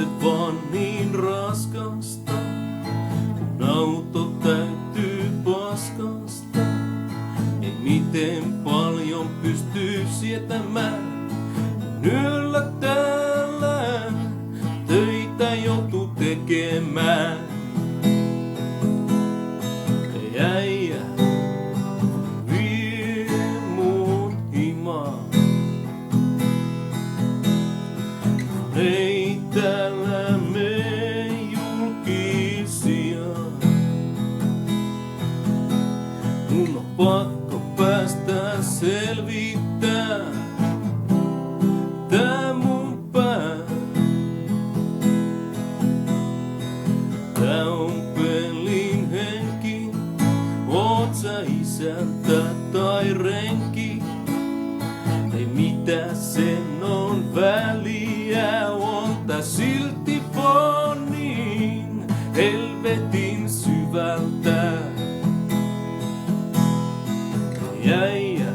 se vaan niin raskasta, kun auto täytyy paskasta. Ei miten paljon pystyy sietämään, yöllä täällä töitä joutuu tekemään. Ei äijä vie mut himaan. Ei täällä mene julkisia. Mun on pakko päästä selvittää tää mun pää. Tää on pelin henki. Oot sä isäntä tai renki? Ei mitä sen on väliä, on tää silti vaan niin helvetin syvältä. Äijä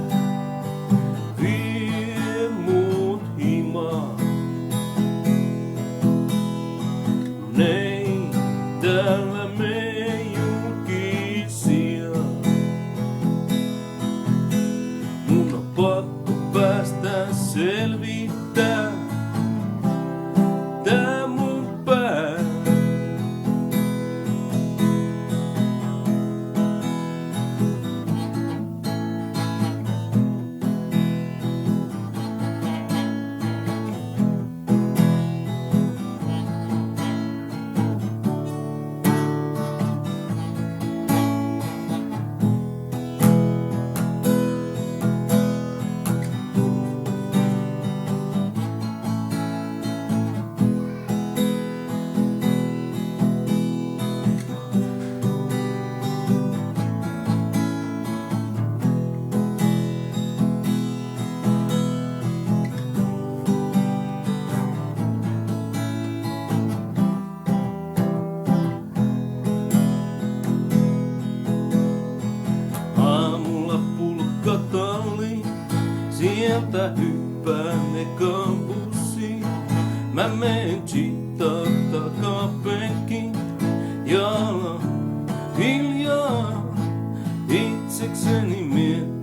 vie mut himaan. Ei täällä mene julkisia. Mun on pakko päästä selvittää tää mun pää. Sieltä hyppään ekaan bussiin. Mä menen Chitaan takapenkin ja alan hiljaa itsekseni miettiä.